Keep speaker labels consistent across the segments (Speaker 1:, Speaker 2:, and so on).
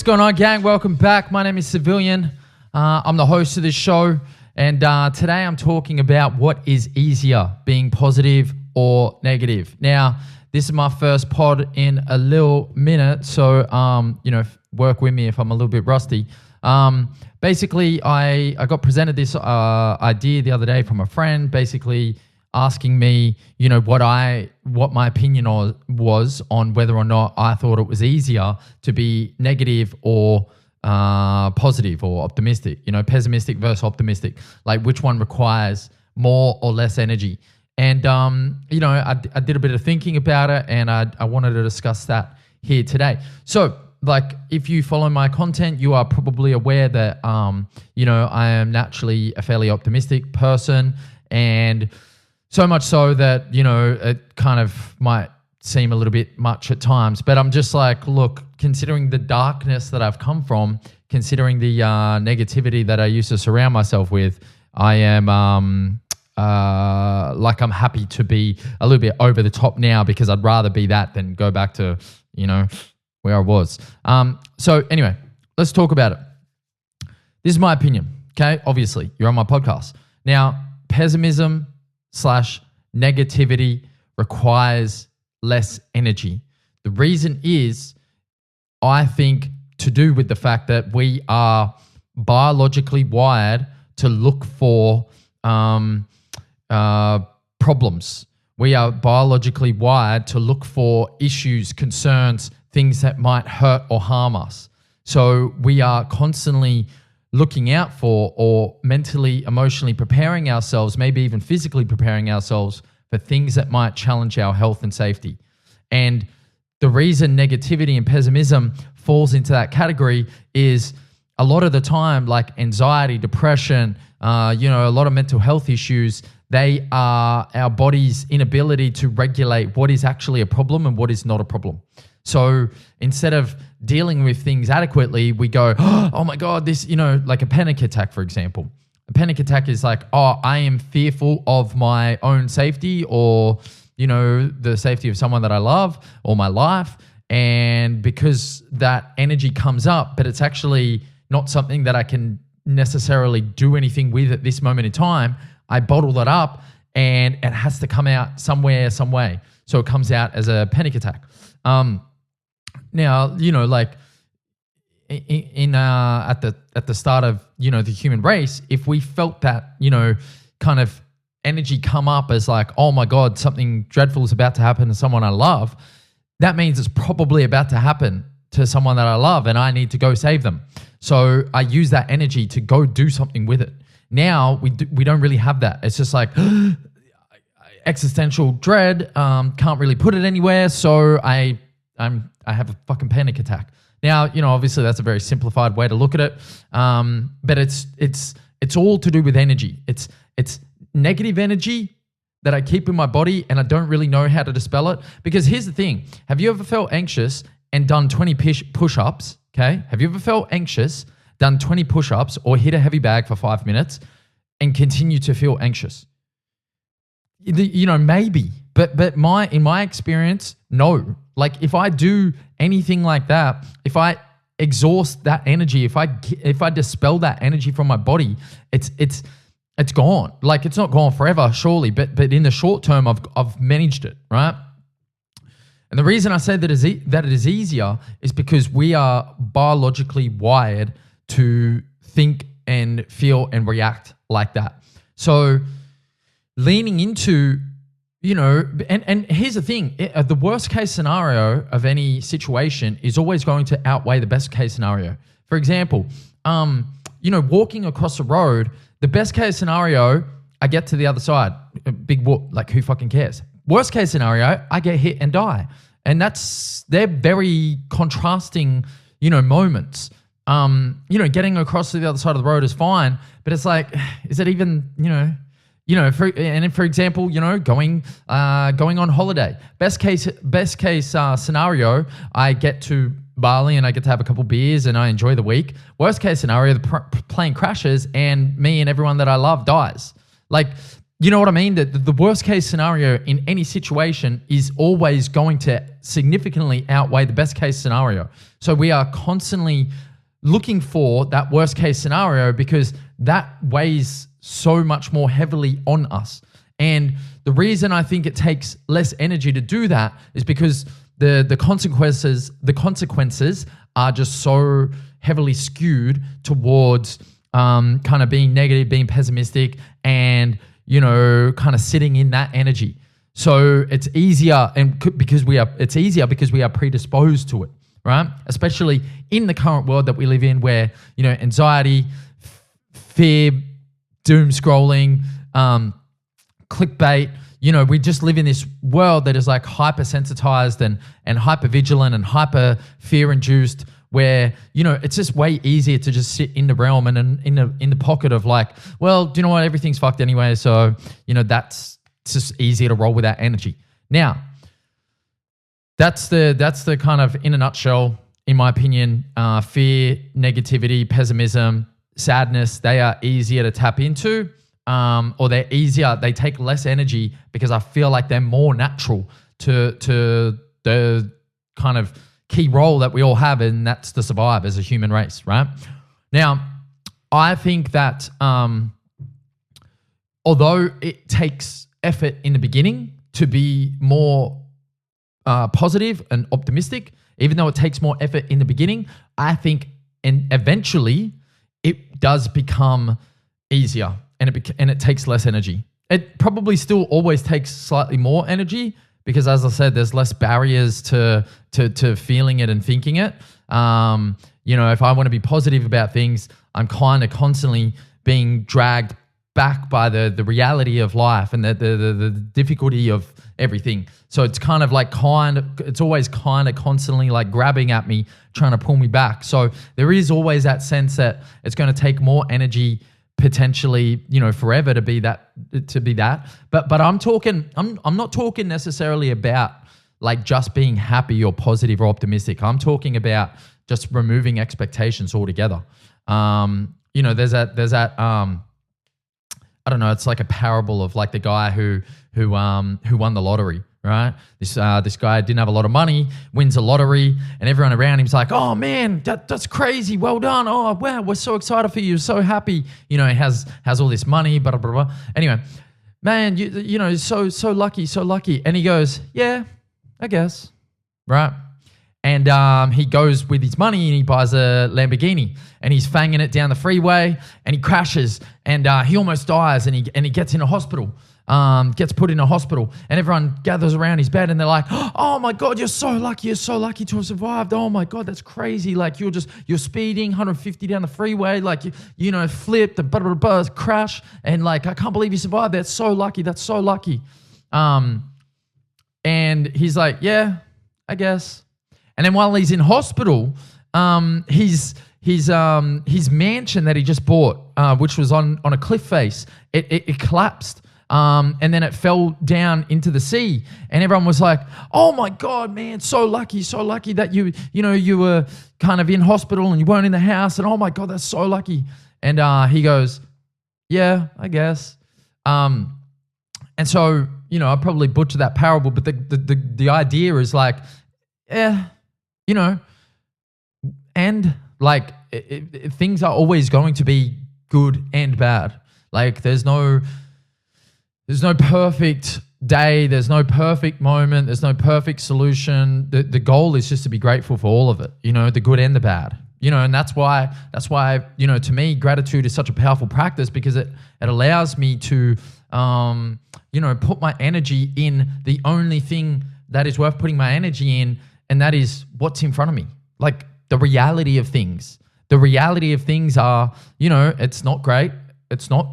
Speaker 1: going on, gang? Welcome back. My name is Savilian. I'm the host of this show, and today I'm talking about what is easier, being positive or negative. Now, this is my first pod in a little minute, so work with me if I'm a little bit rusty. Basically, I got presented this idea the other day from a friend, basically asking me, what my opinion was on whether or not I thought it was easier to be negative or positive or optimistic, pessimistic versus optimistic, like which one requires more or less energy. And, I did a bit of thinking about it, and I wanted to discuss that here today. So, if you follow my content, you are probably aware that, I am naturally a fairly optimistic person, and so much so that, it kind of might seem a little bit much at times. But I'm just like, look, considering the darkness that I've come from, considering the negativity that I used to surround myself with, I am I'm happy to be a little bit over the top now, because I'd rather be that than go back to, where I was. So anyway, let's talk about it. This is my opinion, okay? Obviously, you're on my podcast. Now, pessimism / negativity requires less energy. The reason is, I think, to do with the fact that we are biologically wired to look for problems. We are biologically wired to look for issues, concerns, things that might hurt or harm us. So we are constantly looking out for, or mentally, emotionally preparing ourselves, maybe even physically preparing ourselves for things that might challenge our health and safety. And the reason negativity and pessimism falls into that category is a lot of the time, like anxiety, depression, a lot of mental health issues, they are our body's inability to regulate what is actually a problem and what is not a problem. So instead of dealing with things adequately, we go, oh my God, this, like a panic attack, for example. A panic attack is like, I am fearful of my own safety, or, the safety of someone that I love, or my life. And because that energy comes up, but it's actually not something that I can necessarily do anything with at this moment in time, I bottle that up, and it has to come out somewhere, some way. So it comes out as a panic attack. Now, like at the start of, the human race, if we felt that, kind of energy come up as like, oh my God, something dreadful is about to happen to someone I love, that means it's probably about to happen to someone that I love, and I need to go save them. So I use that energy to go do something with it. Now we don't really have that. It's just like existential dread. Can't really put it anywhere, so I have a fucking panic attack. Now, obviously that's a very simplified way to look at it, but it's all to do with energy. It's negative energy that I keep in my body, and I don't really know how to dispel it. Because here's the thing: have you ever felt anxious and done 20 push-ups? Okay, have you ever felt anxious, done 20 push-ups, or hit a heavy bag for 5 minutes and continue to feel anxious? Maybe, but in my experience, no. Like, if I do anything like that, if I exhaust that energy, if I dispel that energy from my body, it's gone. Like, it's not gone forever, surely, but in the short term, I've managed it, right? And the reason I say that it is easier is because we are biologically wired to think and feel and react like that. So leaning into, and here's the thing, the worst case scenario of any situation is always going to outweigh the best case scenario. For example, walking across the road, the best case scenario, I get to the other side, big whoop, like who fucking cares? Worst case scenario, I get hit and die. And they're very contrasting, moments. Getting across to the other side of the road is fine, but it's like, is it even, for example, going on holiday. Best case scenario, I get to Bali and I get to have a couple beers and I enjoy the week. Worst case scenario, the plane crashes and me and everyone that I love dies. Like, you know what I mean? The worst case scenario in any situation is always going to significantly outweigh the best case scenario. So we are constantly looking for that worst case scenario because that weighs so much more heavily on us. And the reason I think it takes less energy to do that is because the consequences are just so heavily skewed towards kind of being negative, being pessimistic, and kind of sitting in that energy. So it's easier, because we are predisposed to it, right? Especially in the current world that we live in, where anxiety, fear, doom scrolling, clickbait. We just live in this world that is like hypersensitized and hyper vigilant and hyper fear induced, where it's just way easier to just sit in the realm and in the pocket of like, well, do you know what? Everything's fucked anyway, so that's just easier to roll with that energy. Now, that's the kind of, in a nutshell, in my opinion, fear, negativity, pessimism, sadness. They are easier to tap into. Or they take less energy because I feel like they're more natural to the kind of key role that we all have, and that's to survive as a human race, right? Now, I think that although it takes effort in the beginning to be more positive and optimistic, even though it takes more effort in the beginning, I think and eventually it does become easier. And it takes less energy. It probably still always takes slightly more energy because, as I said, there's less barriers to feeling it and thinking it. If I want to be positive about things, I'm kind of constantly being dragged back by the reality of life and the difficulty of everything. So it's kind of like it's always kind of constantly like grabbing at me, trying to pull me back. So there is always that sense that it's going to take more energy potentially, forever to be that. But I'm not talking necessarily about like just being happy or positive or optimistic. I'm talking about just removing expectations altogether. There's that I don't know, it's like a parable of like the guy who won the lottery, right? This guy didn't have a lot of money, wins the lottery, and everyone around him's like, "Oh man, that's crazy! Well done! Oh wow, we're so excited for you, so happy!" He has all this money, blah blah blah. Anyway, man, so lucky, and he goes, "Yeah, I guess, right?" And he goes with his money and he buys a Lamborghini and he's fanging it down the freeway and he crashes and he almost dies and he gets in a hospital, gets put in a hospital, and everyone gathers around his bed and they're like, "Oh my God, you're so lucky to have survived. Oh my God, that's crazy. Like you're speeding 150 down the freeway, like you flipped and blah, blah, blah, crash, and like I can't believe you survived. That's so lucky. That's so lucky." And he's like, "Yeah, I guess." And then while he's in hospital, his mansion that he just bought, which was on a cliff face, it collapsed. And then it fell down into the sea. And everyone was like, "Oh my God, man, so lucky that you were kind of in hospital and you weren't in the house. And oh my God, that's so lucky." And he goes, "Yeah, I guess." And so, I probably butchered that parable, but the idea is like, and like things are always going to be good and bad. Like there's no perfect day, there's no perfect moment, there's no perfect solution. The goal is just to be grateful for all of it, the good and the bad. And that's why to me, gratitude is such a powerful practice, because it allows me to put my energy in the only thing that is worth putting my energy in, and that is what's in front of me. Like the reality of things. The reality of things are, it's not great. It's not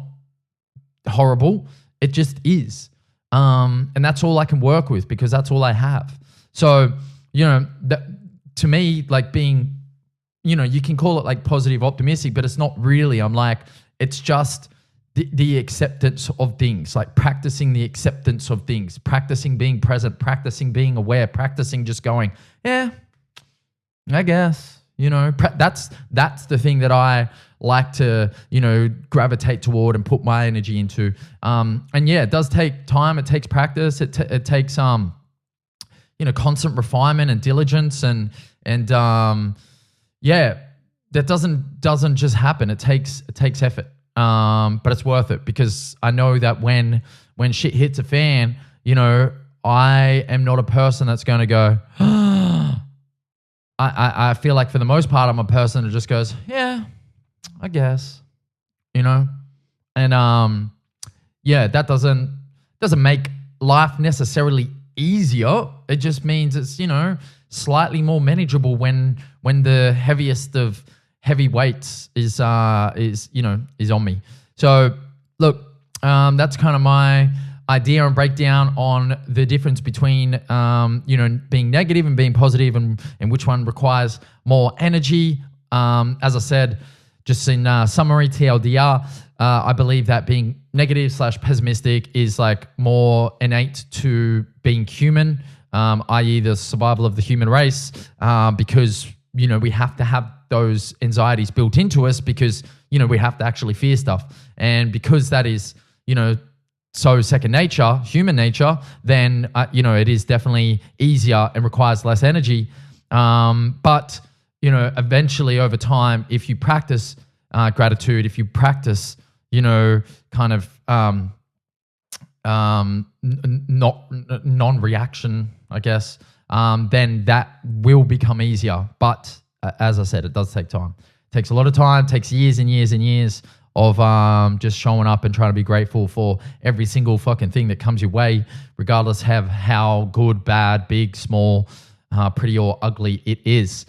Speaker 1: horrible. It just is. And that's all I can work with, because that's all I have. So, to me, like being, you can call it like positive, optimistic, but it's not really. I'm like, it's just the acceptance of things, like practicing the acceptance of things, practicing being present, practicing being aware, practicing just going, "Yeah, I guess, That's the thing that I like to, gravitate toward and put my energy into. And yeah, it does take time. It takes practice. It takes, constant refinement and diligence and yeah, that doesn't just happen. It takes effort. But it's worth it because I know that when shit hits a fan, I am not a person that's going to go, I feel like for the most part, I'm a person that just goes, yeah, I guess, and yeah, that doesn't make life necessarily easier. It just means it's, slightly more manageable when the heaviest of heavy weights is on me. So look, that's kind of my idea and breakdown on the difference between being negative and being positive, and which one requires more energy. As I said, just in summary, TLDR, I believe that being negative / pessimistic is like more innate to being human, i.e. the survival of the human race, because we have to have those anxieties built into us because we have to actually fear stuff, and because that is so second nature, human nature, then it is definitely easier and requires less energy. But eventually over time, if you practice gratitude, if you practice non-reaction, I guess, then that will become easier. But as I said, it does take time. It takes a lot of time. It takes years and years and years of just showing up and trying to be grateful for every single fucking thing that comes your way, regardless of how good, bad, big, small, pretty or ugly it is.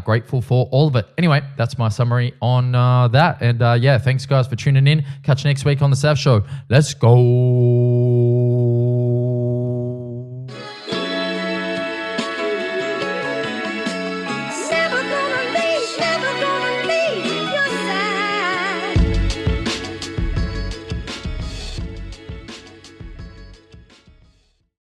Speaker 1: Grateful for all of it. Anyway, that's my summary on that. And yeah, thanks guys for tuning in. Catch you next week on The Sav Show. Let's go.